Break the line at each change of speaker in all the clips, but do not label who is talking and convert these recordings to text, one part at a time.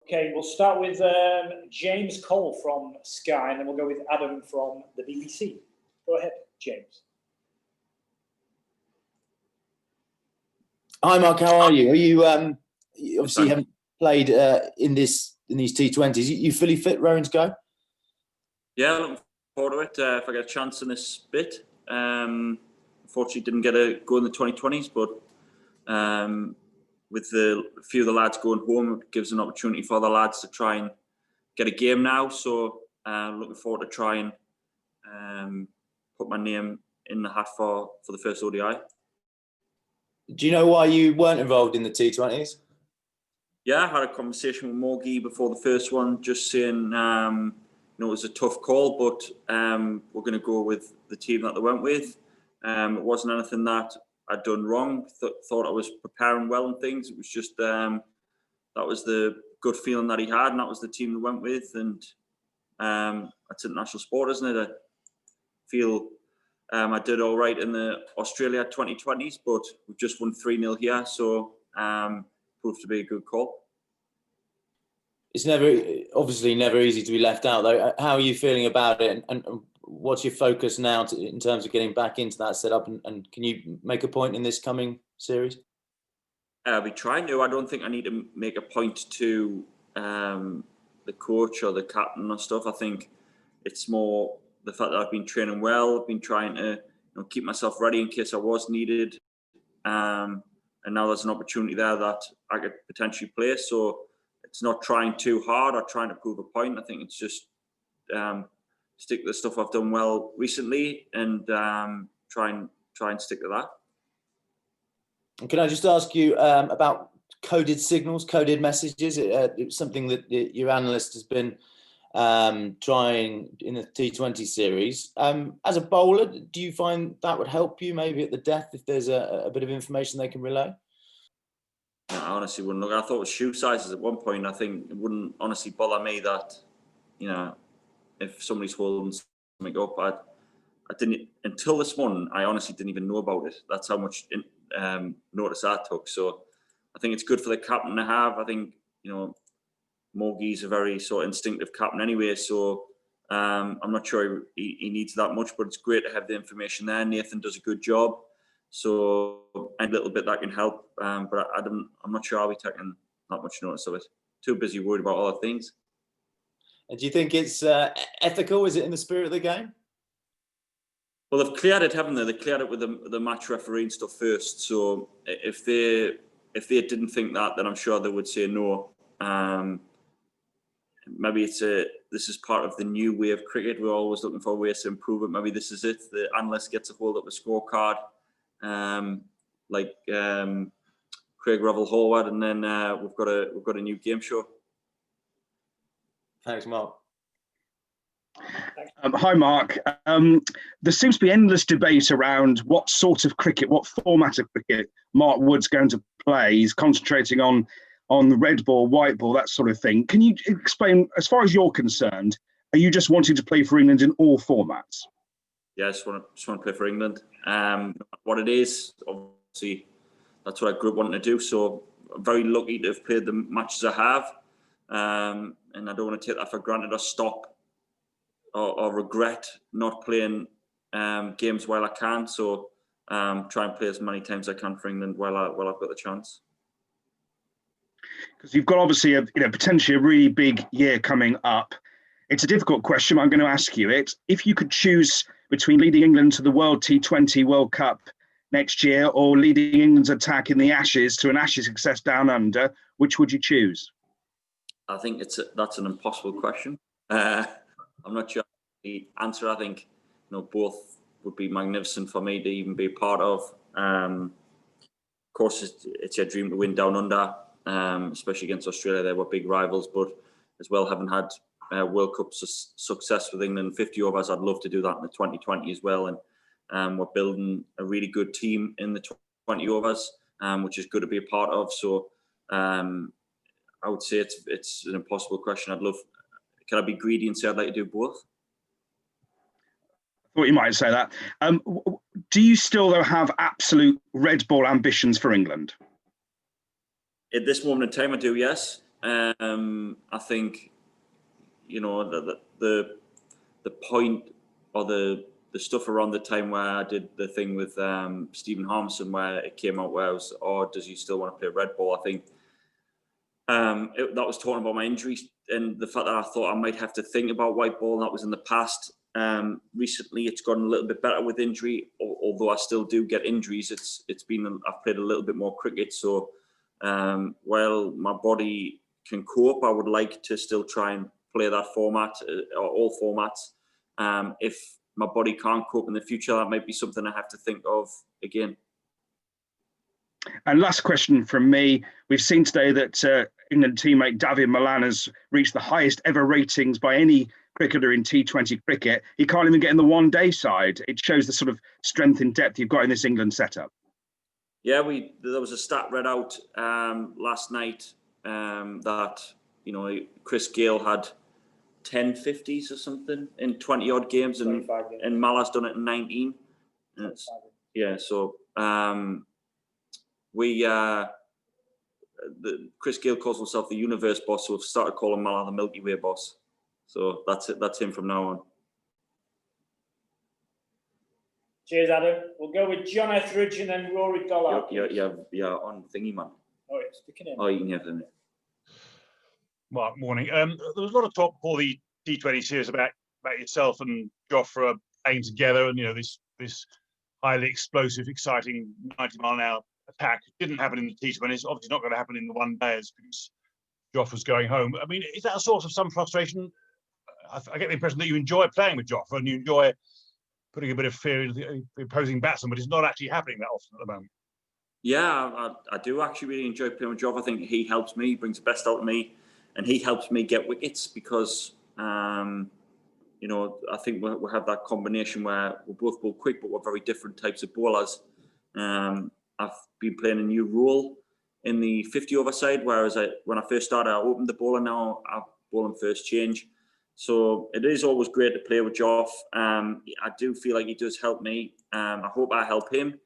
Okay, we'll start with James Cole from Sky, and then we'll go with Adam from the BBC. Go ahead, James.
Hi, Mark. How are you? Are you obviously you haven't played in these T20s? You fully fit, raring to go?
Yeah, looking forward to it. If I get a chance in this bit, unfortunately didn't get a go in the 2020s, but with a few of the lads going home, it gives an opportunity for the lads to try and get a game now. So looking forward to try and put my name in the hat for the first ODI.
Do you know why you weren't involved in the T20s?
Yeah, I had a conversation with Morgie before the first one, just saying, it was a tough call, but we're going to go with the team that they went with. It wasn't anything that I'd done wrong. Thought I was preparing well and things. It was just that was the good feeling that he had, and that was the team they went with. And that's international sport, isn't it? I feel I did all right in the Australia 2020s, but we've just won 3-0 here, so proved to be a good call.
It's obviously never easy to be left out, though. How are you feeling about it, and what's your focus now in terms of getting back into that setup? And can you make a point in this coming series?
I'll be trying to. I don't think I need to make a point to the coach or the captain or stuff. I think it's more the fact that I've been training well. I've been trying to keep myself ready in case I was needed. And now there's an opportunity there that I could potentially play. So it's not trying too hard or trying to prove a point. I think it's just stick to the stuff I've done well recently and try and stick to that.
And can I just ask you about coded signals, coded messages? It's something that your analyst has been trying in the T20 series. As a bowler, do you find that would help you maybe at the death if there's a bit of information they can relay?
No, I honestly wouldn't look. I thought it was shoe sizes at one point. I think it wouldn't honestly bother me that, if somebody's holding something up, I didn't until this morning. I honestly didn't even know about it. That's how much notice I took. So I think it's good for the captain to have. I think Morgie's a very sort of instinctive captain anyway. So I'm not sure he needs that much, but it's great to have the information there. Nathan does a good job. So a little bit that can help, but I'm not sure I'll be taking that much notice of it. Too busy worried about other things.
And do you think it's ethical? Is it in the spirit of the game?
Well, they've cleared it, haven't they? They cleared it with the match referee and stuff first. So if they didn't think that, then I'm sure they would say no. Maybe this is part of the new way of cricket. We're always looking for ways to improve it. Maybe this is it. The analyst gets a hold of a scorecard, like Craig Revel-Horwood, and then we've got a new game show.
Thanks, Mark.
Hi, Mark. There seems to be endless debate around what sort of cricket, what format of cricket Mark Wood's going to play. He's concentrating on the red ball, white ball, that sort of thing. Can you explain, as far as you're concerned, are you just wanting to play for England in all formats?
Yeah, I just want to play for England. What it is, obviously, that's what I grew up wanting to do. So I'm very lucky to have played the matches I have. And I don't want to take that for granted or stop or regret not playing games while I can. So try and play as many times as I can for England while I've got the chance.
Because you've got obviously potentially a really big year coming up. It's a difficult question. I'm going to ask you it. If you could choose between leading England to the World T20 World Cup next year or leading England's attack in the Ashes to an Ashes success down under, which would you choose?
I think that's an impossible question. I'm not sure the answer. I think both would be magnificent for me to even be a part of. Of course, it's your dream to win down under, especially against Australia. They were big rivals, but as well, having had World Cup success with England 50 overs, I'd love to do that in the 2020 as well. And we're building a really good team in the 20 overs, which is good to be a part of. So I would say it's an impossible question. Can I be greedy and say I'd like to do both?
I thought you might say that. Do you still, though, have absolute red ball ambitions for England?
At this moment in time, I do, yes. I think, you know, the point or the stuff around the time where I did the thing with Stephen Harmison, where it came out where I was, oh, does he still want to play red ball? I think that was talking about my injuries and the fact that I thought I might have to think about white ball, and that was in the past. Recently, it's gotten a little bit better with injury, although I still do get injuries. I've played a little bit more cricket, so while my body can cope, I would like to still try and play that format or all formats. If my body can't cope in the future, that might be something I have to think of again.
And last question from me. We've seen today that England teammate David Malan has reached the highest ever ratings by any cricketer in T20 cricket. He can't even get in the one-day side. It shows the sort of strength and depth you've got in this England setup. Yeah,
there was a stat read out last night that, you know, Chris Gale had 10 50s or something in 20 odd games, and Mala's done it in 19. Yeah, so Chris Gale calls himself the universe boss, so we've started calling Mala the Milky Way boss. So that's it. That's him from now on.
Cheers, Adam. We'll go with John Etheridge and then Rory Dollard.
Yeah, on thingy, man.
Oh, it's sticking in.
Oh, you can have them.
Mark, morning. There was a lot of talk before the T20 series about yourself and Jofra playing together, and, you know, this highly explosive, exciting 90-mile-an-hour attack. It didn't happen in the T20. It's obviously not going to happen in the one days because Jofra's going home. I mean, is that a source of some frustration? I get the impression that you enjoy playing with Jofra and you enjoy putting a bit of fear into the opposing batsman, but it's not actually happening that often at the moment.
Yeah, I do actually really enjoy playing with Jofra. I think he helps me, brings the best out of me, and he helps me get wickets because, you know, I think we have that combination where we're both bowl quick, but we're very different types of bowlers. I've been playing a new role in the 50-over side, whereas when I first started, I opened the bowler. Now I bowl him first change. So it is always great to play with Joff. I do feel like he does help me. I hope I help him.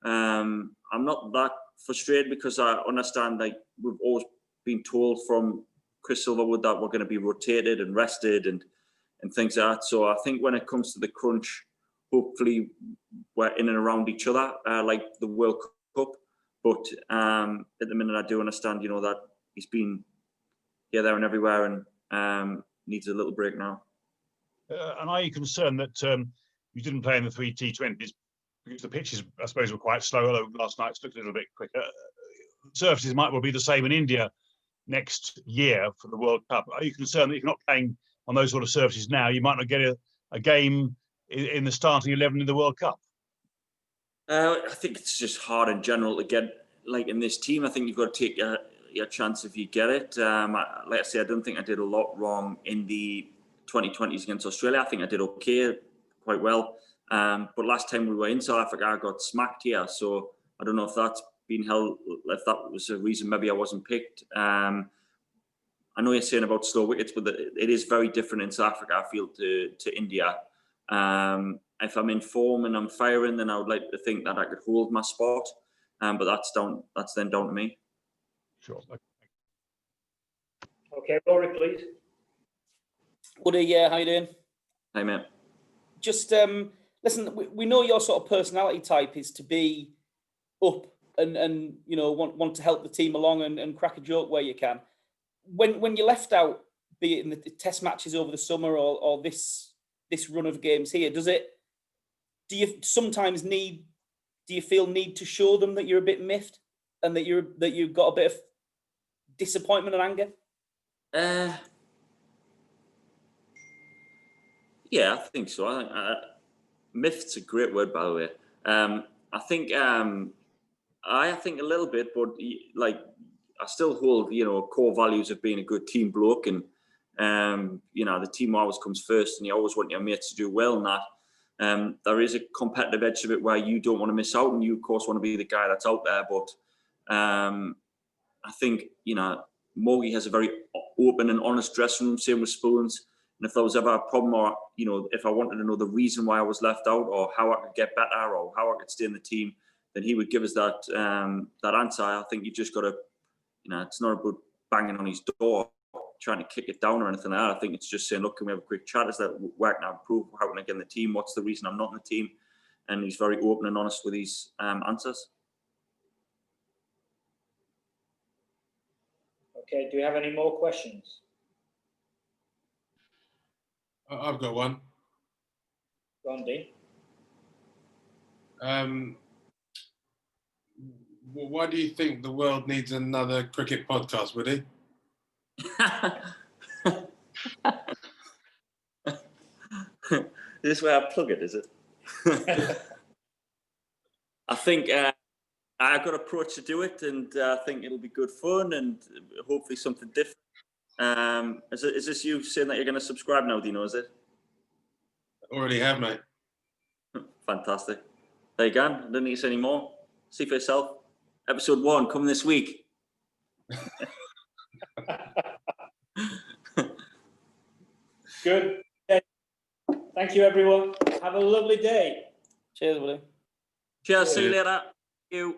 I'm not that frustrated because I understand, like, we've always been told from Chris Silverwood that we're going to be rotated and rested and things like that. So I think when it comes to the crunch, hopefully we're in and around each other, like the World Cup. But at the minute, I do understand, you know, that he's been here, there and everywhere and needs a little break now.
And are you concerned that you didn't play in the 3 T20s because the pitches, I suppose, were quite slow, although last night's looked a little bit quicker? Surfaces might well be the same in India next year for the World Cup. Are you concerned that if you're not playing on those sort of surfaces now, you might not get a game in the starting 11 in the World Cup?
I think it's just hard in general to get, like, in this team. I think you've got to take your chance if you get it. Like I say, I don't think I did a lot wrong in the 2020s against Australia. I think I did okay, quite well. But last time we were in South Africa, I got smacked here. So I don't know if that's been held, if that was a reason maybe I wasn't picked. I know you're saying about slow wickets, but it is very different in South Africa, I feel, to India. If I'm in form and I'm firing, then I would like to think that I could hold my spot. But that's then down to me.
Sure.
Okay, Rory, please.
Woody, yeah, how you doing?
Hey, mate.
Just listen. We know your sort of personality type is to be up and you know want to help the team along and crack a joke where you can. When you're left out, be it in the test matches over the summer or this run of games here, do you sometimes feel need to show them that you're a bit miffed and that you've got a bit of disappointment and anger?
Yeah, I think so. Miffed's a great word, by the way. I think a little bit, but like I still hold, you know, core values of being a good team bloke, and you know, the team always comes first, and you always want your mates to do well in that. There is a competitive edge to it where you don't want to miss out, and you of course want to be the guy that's out there. But I think, you know, Morgie has a very open and honest dressing room, same with Spoons. And if there was ever a problem, or, you know, if I wanted to know the reason why I was left out or how I could get better or how I could stay in the team, then he would give us that answer. I think you just got to, you know, it's not about banging on his door. trying to kick it down or anything like that. I think it's just saying, look, can we have a quick chat? Is that where can I improve? How can I get in the team? What's the reason I'm not in the team? And he's very open and honest with his answers.
Okay, do you have any more questions?
I've got one.
Go on, Dean.
Why do you think the world needs another cricket podcast, Woody?
This is where I plug it, is it? I think I've got an approach to do it, and I think it'll be good fun and hopefully something different. Is this you saying that you're going to subscribe now, Dino, is it?
Already have, mate.
Fantastic. There you go. I don't need to say any more. See for yourself. Episode 1 coming this week.
Good. Thank you, everyone. Have a lovely day.
Cheers, Willie.
Cheers. See you later. Thank you.